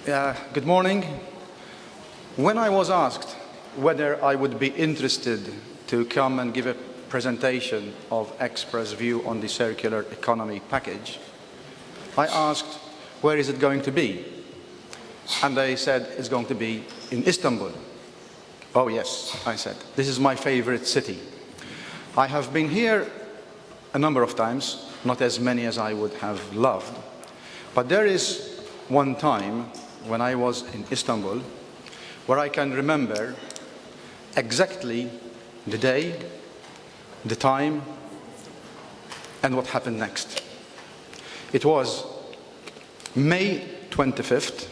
Good morning. When I was asked whether I would be interested to come and give a presentation of EXPRA's view on the circular economy package, I asked, where is it going to be? And they said, it's going to be in Istanbul. Oh yes, I said, this is my favorite city. I have been here a number of times, not as many as I would have loved, but there is one time when I was in Istanbul where I can remember exactly the day, the time, and what happened next. It was May 25th,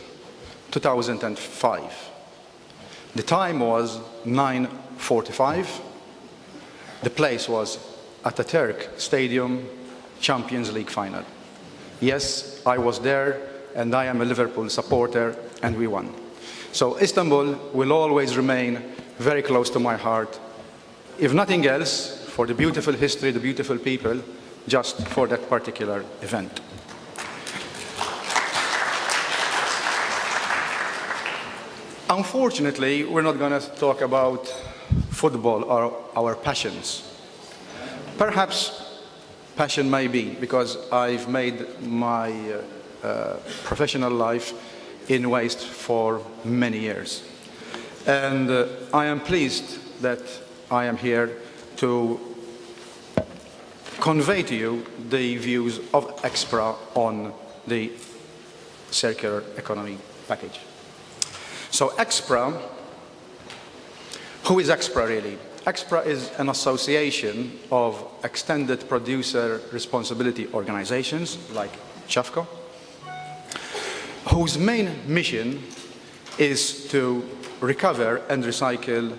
2005. The time was 9:45. The place was Atatürk Stadium, Champions League final. Yes, I was there, and I am a Liverpool supporter, and we won. So Istanbul will always remain very close to my heart, if nothing else, for the beautiful history, the beautiful people, just for that particular event. Unfortunately, we're not going to talk about football or our passions. Perhaps passion may be, because I've made my professional life in waste for many years. And I am pleased that I am here to convey to you the views of EXPRA on the circular economy package. So EXPRA, who is EXPRA really? EXPRA is an association of extended producer responsibility organizations like CHAFCO, whose main mission is to recover and recycle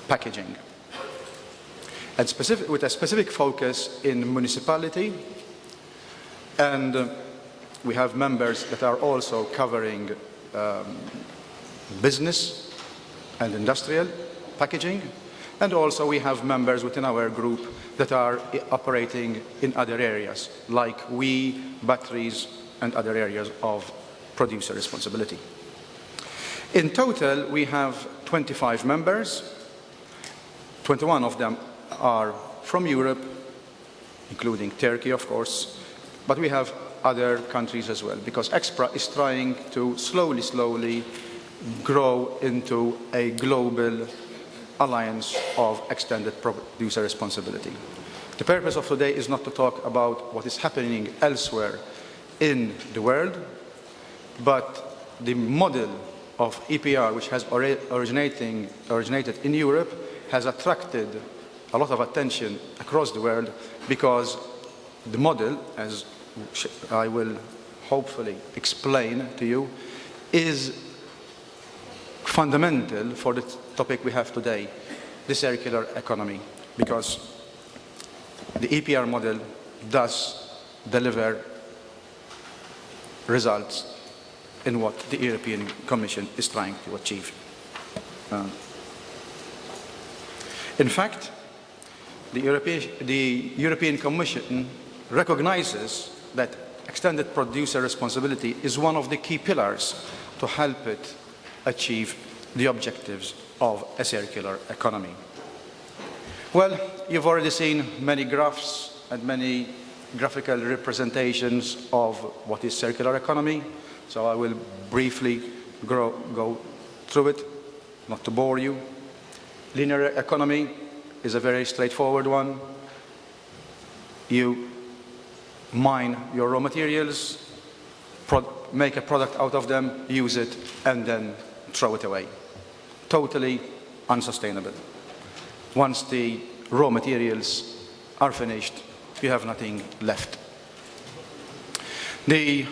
packaging, and with a specific focus in municipality, and we have members that are also covering business and industrial packaging, and also we have members within our group that are operating in other areas, like batteries, and other areas of producer responsibility. In total, we have 25 members. 21 of them are from Europe, including Turkey, of course, but we have other countries as well, because EXPRA is trying to slowly grow into a global alliance of extended producer responsibility. The purpose of today is not to talk about what is happening elsewhere in the world, but the model of EPR, which has originated in Europe, has attracted a lot of attention across the world, because the model, as I will hopefully explain to you, is fundamental for the topic we have today, the circular economy, because the EPR model does deliver results in what the European Commission is trying to achieve. In fact, the European Commission recognizes that extended producer responsibility is one of the key pillars to help it achieve the objectives of a circular economy. Well, you've already seen many graphs and many graphical representations of what is circular economy, so I will briefly go through it, not to bore you. Linear economy is a very straightforward one. You mine your raw materials, make a product out of them, use it, and then throw it away. Totally unsustainable. Once the raw materials are finished, you have nothing left. The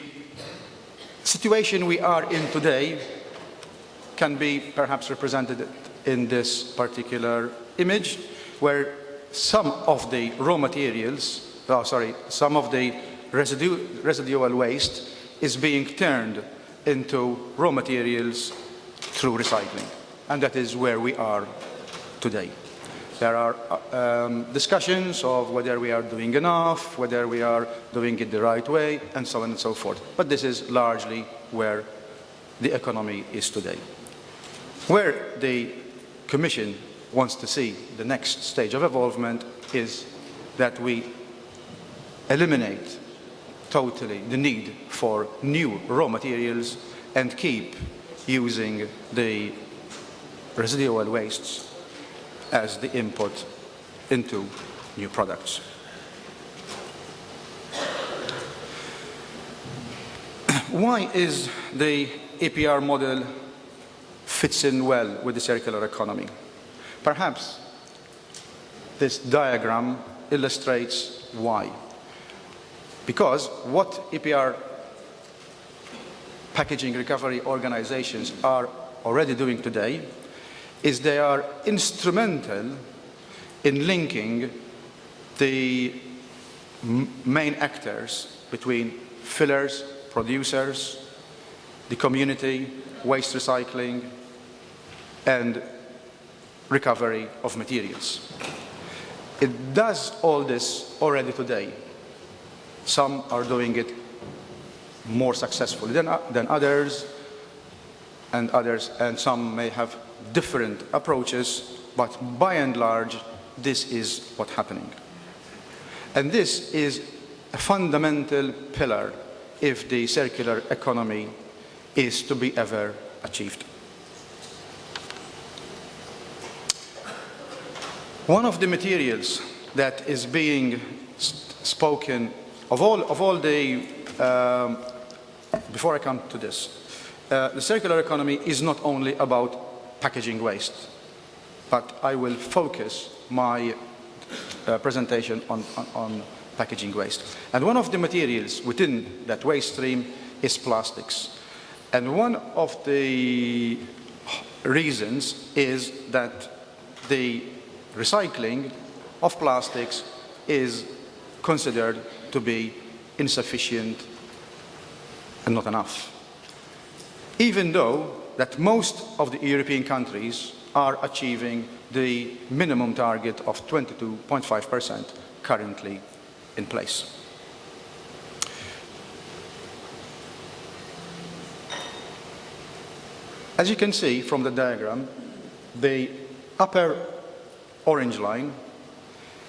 situation we are in today can be perhaps represented in this particular image, where some of the raw materials, some of the residual waste is being turned into raw materials through recycling. And that is where we are today. There are discussions of whether we are doing enough, whether we are doing it the right way, and so on and so forth. But this is largely where the economy is today. Where the Commission wants to see the next stage of evolvement is that we eliminate totally the need for new raw materials and keep using the residual wastes as the input into new products. Why is the EPR model fits in well with the circular economy? Perhaps this diagram illustrates why. Because what EPR packaging recovery organizations are already doing today is they are instrumental in linking the main actors between fillers, producers, the community, waste recycling, and recovery of materials. It does all this already today. Some are doing it more successfully than others, and some may have different approaches, but by and large, this is what's happening. And this is a fundamental pillar if the circular economy is to be ever achieved. One of the materials that is being spoken of all the, before I come to this, the circular economy is not only about packaging waste, but I will focus my presentation on packaging waste. And one of the materials within that waste stream is plastics. And one of the reasons is that the recycling of plastics is considered to be insufficient and not enough. Even though that most of the European countries are achieving the minimum target of 22.5% currently in place. As you can see from the diagram, the upper orange line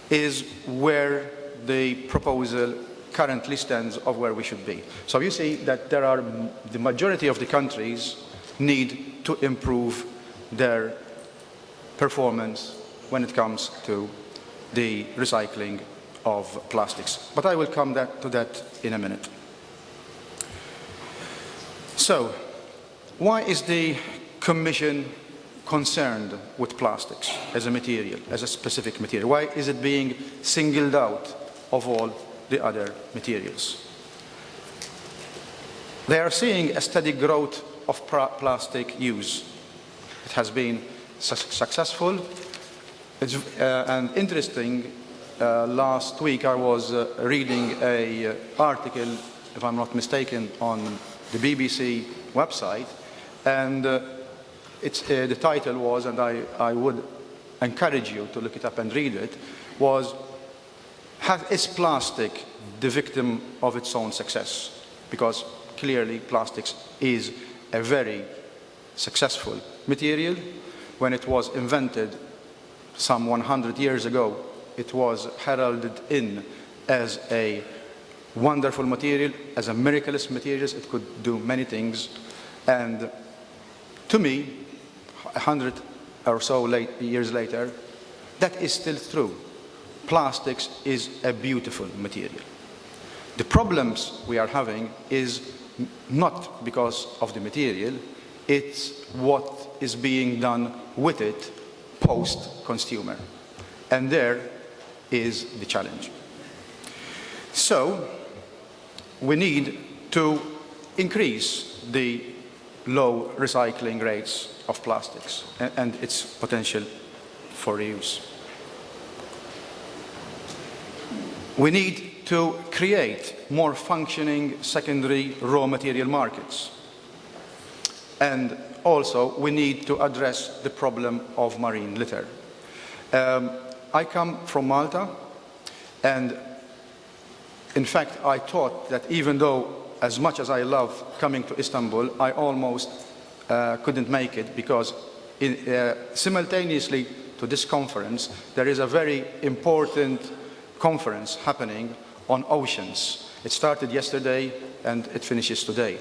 is where the proposal currently stands of where we should be. So you see that the majority of the countries need to improve their performance when it comes to the recycling of plastics. But I will come to that in a minute. So, why is the Commission concerned with plastics as a material, as a specific material? Why is it being singled out of all the other materials? They are seeing a steady growth of plastic use. It has been successful. And interesting, last week I was reading an article, if I'm not mistaken, on the BBC website, and the title was, and I would encourage you to look it up and read it, was, is plastic the victim of its own success? Because clearly plastics is a very successful material. When it was invented some 100 years ago, it was heralded in as a wonderful material, as a miraculous material. It could do many things. And to me, 100 or so years later, that is still true. Plastics is a beautiful material. The problems we are having is not because of the material, it's what is being done with it post-consumer. And there is the challenge. So, we need to increase the low recycling rates of plastics and its potential for reuse. We need to create more functioning secondary raw material markets. And also, we need to address the problem of marine litter. I come from Malta, and in fact, I thought that even though as much as I love coming to Istanbul, I almost couldn't make it because simultaneously to this conference, there is a very important conference happening on oceans. It started yesterday and it finishes today.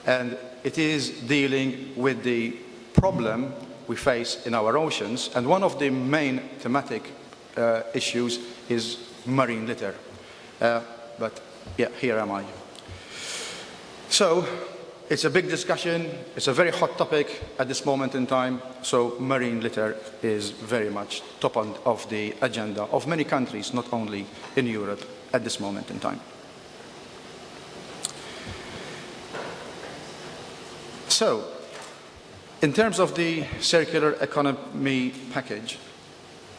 And it is dealing with the problem we face in our oceans. And one of the main thematic issues is marine litter. But yeah, here am I. So it's a big discussion. It's a very hot topic at this moment in time. So marine litter is very much top of the agenda of many countries, not only in Europe at this moment in time. So, in terms of the circular economy package,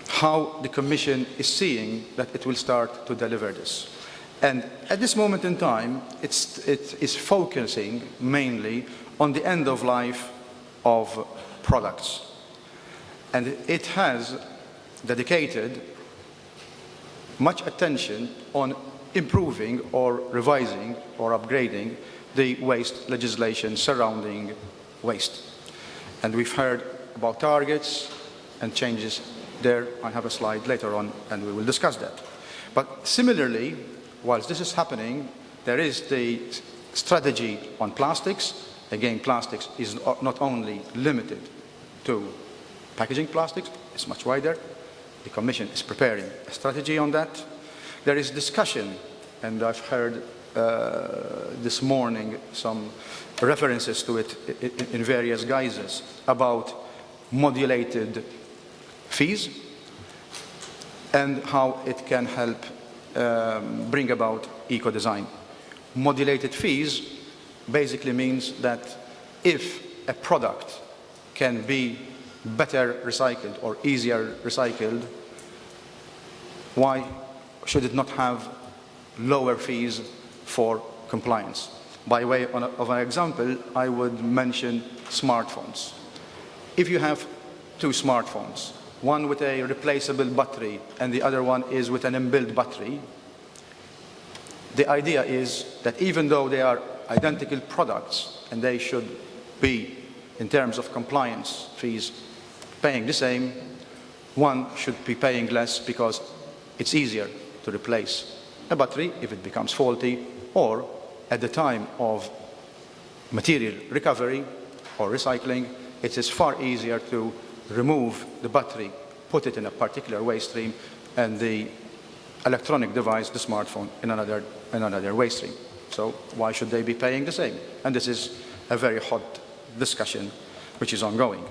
how the Commission is seeing that it will start to deliver this. And at this moment in time, it is focusing mainly on the end of life of products. And it has dedicated much attention on improving or revising or upgrading the waste legislation surrounding waste. And we've heard about targets and changes there. I have a slide later on and we will discuss that. But similarly, whilst this is happening, there is the strategy on plastics. Again, plastics is not only limited to packaging plastics, it's much wider. The Commission is preparing a strategy on that. There is discussion, and I've heard this morning some references to it in various guises about modulated fees and how it can help bring about eco-design. Modulated fees basically means that if a product can be better recycled or easier recycled, why should it not have lower fees for compliance? By way of an example, I would mention smartphones. If you have two smartphones, one with a replaceable battery and the other one is with an inbuilt battery, the idea is that even though they are identical products and they should be, in terms of compliance fees, paying the same, one should be paying less because it's easier to replace a battery if it becomes faulty, or at the time of material recovery or recycling, it is far easier to remove the battery, put it in a particular waste stream, and the electronic device, the smartphone, in another waste stream. So why should they be paying the same? And this is a very hot discussion which is ongoing.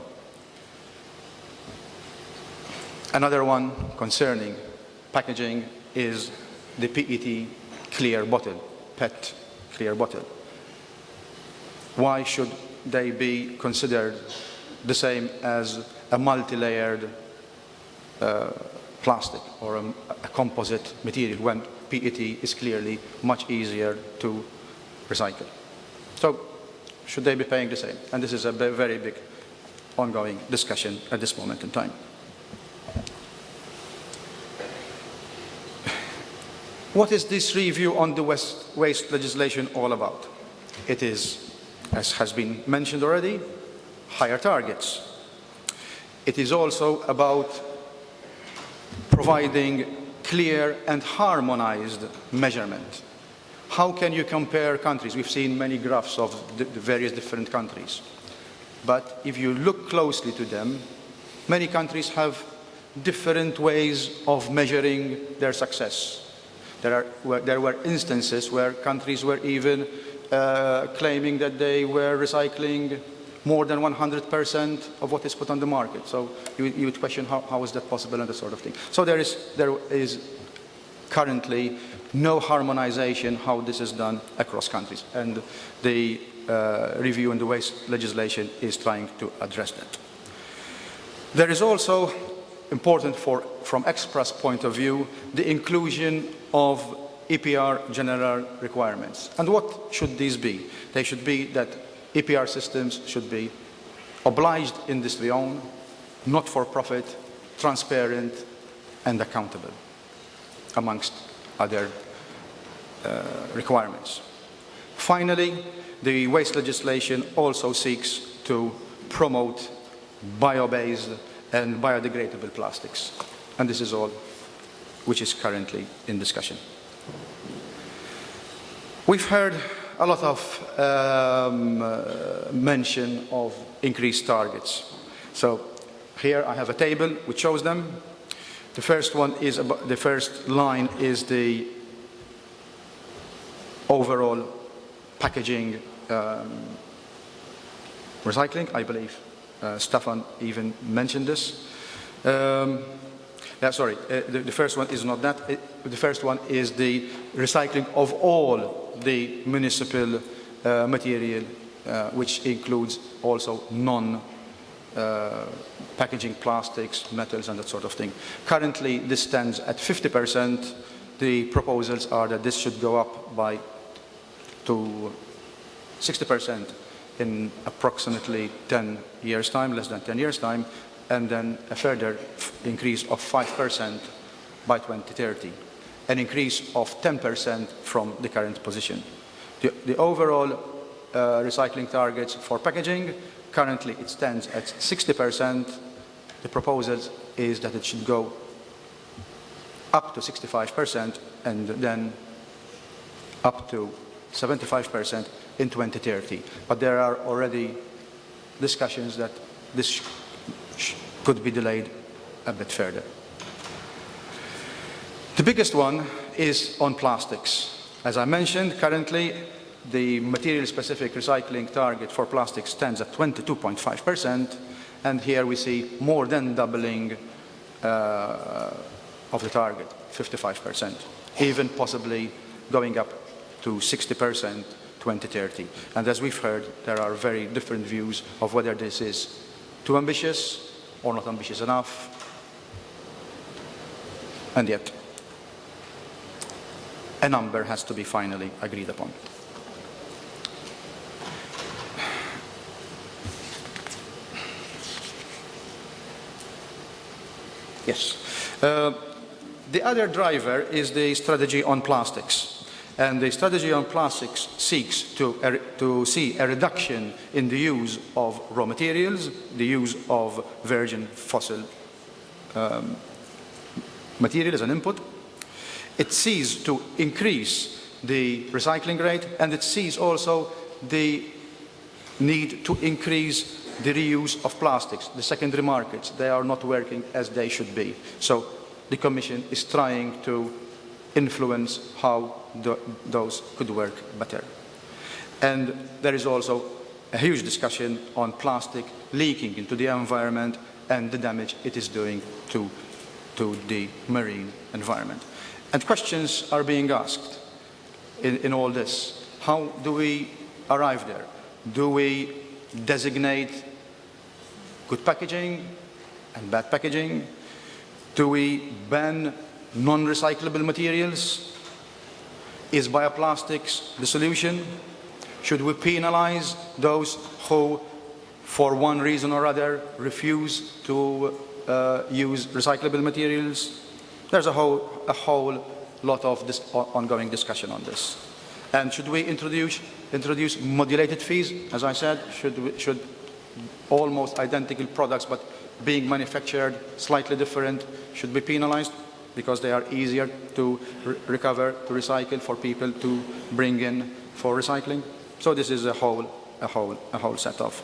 Another one concerning packaging is the PET clear bottle, PET clear bottle. Why should they be considered the same as a multi-layered plastic or a composite material when PET is clearly much easier to recycle? So should they be paying the same? And this is a very big ongoing discussion at this moment in time. What is this review on the waste legislation all about? It is, as has been mentioned already, higher targets. It is also about providing clear and harmonized measurement. How can you compare countries? We've seen many graphs of the various different countries. But if you look closely to them, many countries have different ways of measuring their success. There were instances where countries were even claiming that they were recycling more than 100% of what is put on the market. So you would question how is that possible and that sort of thing. So there is currently no harmonization how this is done across countries. And the review in the waste legislation is trying to address that. There is also important from EXPRA's point of view, the inclusion of EPR general requirements. And what should these be? They should be that EPR systems should be obliged industry-owned, not-for-profit, transparent, and accountable, amongst other requirements. Finally, the waste legislation also seeks to promote bio-based and biodegradable plastics. And this is all which is currently in discussion. We've heard a lot of mention of increased targets. So here I have a table which shows them. The first one is the first line is the overall packaging recycling. I believe Stefan even mentioned this. The first one is not that. The first one is the recycling of all the municipal material, which includes also non-packaging plastics, metals, and that sort of thing. Currently, this stands at 50%. The proposals are that this should go up to 60% in approximately 10 years' time, less than 10 years' time, and then a further increase of 5% by 2030, an increase of 10% from the current position. The overall recycling targets for packaging, currently it stands at 60%. The proposal is that it should go up to 65% and then up to 75% in 2030. But there are already discussions that this could be delayed a bit further. The biggest one is on plastics. As I mentioned, currently the material-specific recycling target for plastics stands at 22.5%, and here we see more than doubling of the target, 55%, even possibly going up to 60% 2030. And as we've heard, there are very different views of whether this is too ambitious or not ambitious enough, and yet a number has to be finally agreed upon. Yes. The other driver is the strategy on plastics. And the strategy on plastics seeks to see a reduction in the use of raw materials, the use of virgin fossil material as an input. It sees to increase the recycling rate, and it sees also the need to increase the reuse of plastics. The secondary markets, they are not working as they should be. So the Commission is trying to influence how those could work better. And there is also a huge discussion on plastic leaking into the environment and the damage it is doing to the marine environment. And questions are being asked in all this. How do we arrive there? Do we designate good packaging and bad packaging? Do we ban non-recyclable materials? Is bioplastics the solution? Should we penalize those who, for one reason or other, refuse to use recyclable materials? There's a whole lot of ongoing discussion on this. And should we introduce modulated fees? As I said, should almost identical products but being manufactured slightly different should be penalized because they are easier to recover, to recycle, for people to bring in for recycling? So this is a whole set of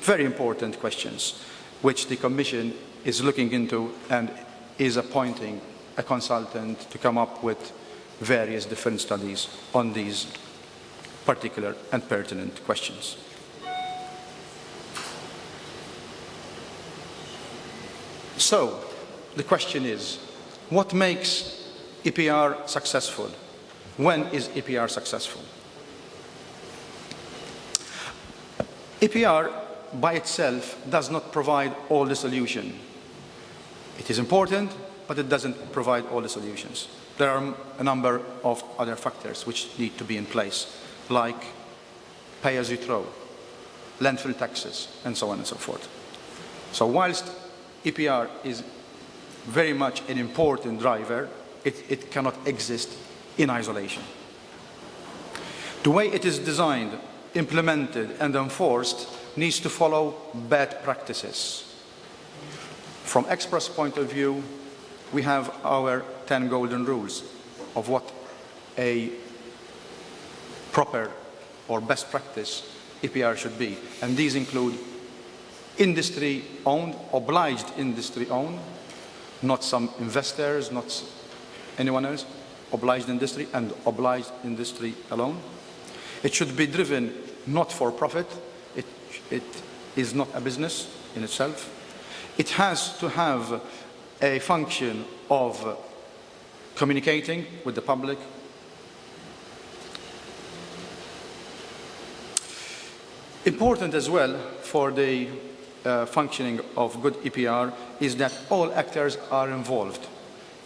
very important questions which the Commission is looking into and is appointing a consultant to come up with various different studies on these particular and pertinent questions. So the question is, what makes EPR successful? When is EPR successful? EPR by itself does not provide all the solution. It is important, but it doesn't provide all the solutions. There are a number of other factors which need to be in place, like pay-as-you-throw, landfill taxes, and so on and so forth. So whilst EPR is very much an important driver, it cannot exist in isolation. The way it is designed, implemented and enforced needs to follow bad practices. From EXPRA's point of view, we have our 10 golden rules of what a proper or best practice EPR should be. And these include industry-owned, obliged industry-owned, not some investors, not anyone else, obliged industry and obliged industry alone. It should be driven not for profit. It is not a business in itself. It has to have a function of communicating with the public. Important as well for the functioning of good EPR is that all actors are involved.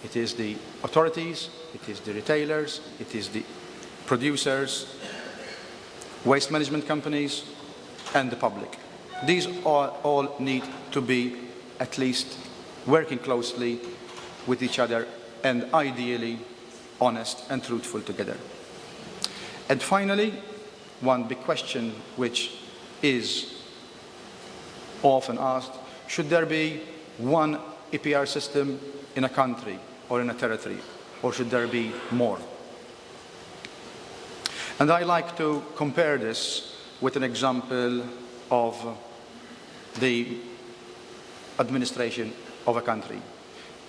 It is the authorities, it is the retailers, it is the producers, waste management companies, and the public. These all need to be at least working closely with each other and ideally honest and truthful together. And finally, one big question which is often asked, should there be one EPR system in a country or in a territory, or should there be more? And I like to compare this with an example of the administration of a country.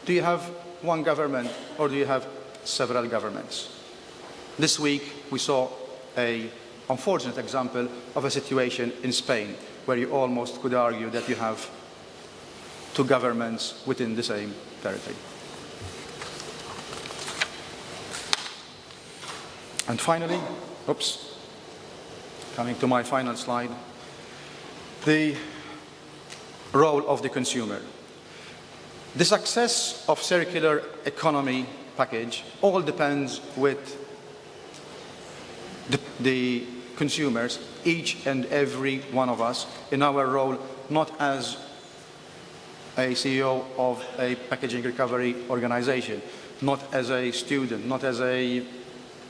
Do you have one government or do you have several governments? This week we saw an unfortunate example of a situation in Spain where you almost could argue that you have two governments within the same territory. And finally, coming to my final slide, the role of the consumer. The success of circular economy package all depends with the consumers, each and every one of us, in our role, not as a CEO of a packaging recovery organization, not as a student, not as a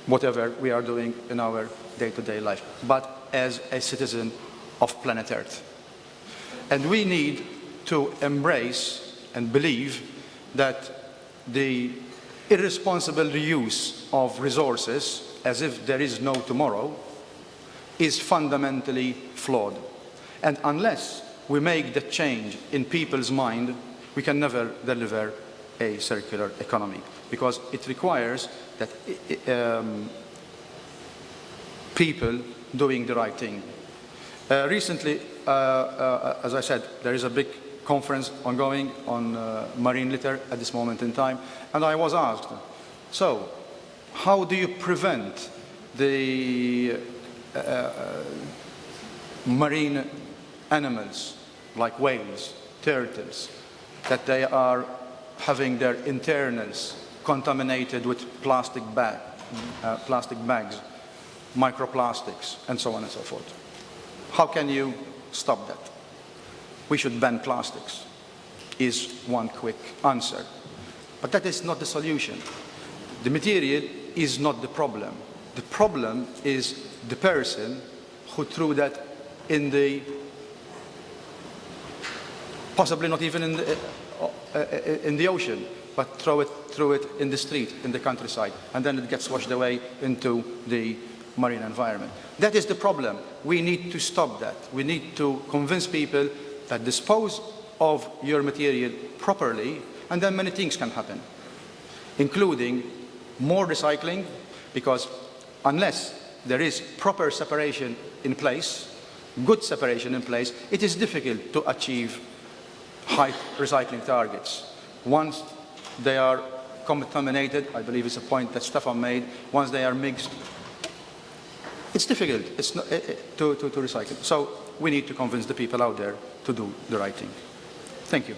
whatever we are doing in our day-to-day life, but as a citizen of planet Earth. And we need to embrace and believe that the irresponsible reuse of resources, as if there is no tomorrow, is fundamentally flawed. And unless we make the change in people's mind, we can never deliver a circular economy, because it requires that people doing the right thing. Recently, as I said, there is a big conference ongoing on marine litter at this moment in time, and I was asked, so how do you prevent the marine animals like whales, turtles, that they are having their internals contaminated with plastic bags, microplastics, and so on and so forth? How can you stop that? We should ban plastics, is one quick answer. But that is not the solution. The material is not the problem. The problem is the person who threw that in the, possibly not even in the ocean, but threw it in the street, in the countryside, and then it gets washed away into the marine environment. That is the problem. We need to stop that. We need to convince people that dispose of your material properly, and then many things can happen, including more recycling, because unless there is proper separation in place, good separation in place, it is difficult to achieve high recycling targets. Once they are contaminated, I believe it's a point that Stefan made, once they are mixed, it's difficult to recycle. So we need to convince the people out there to do the right thing. Thank you.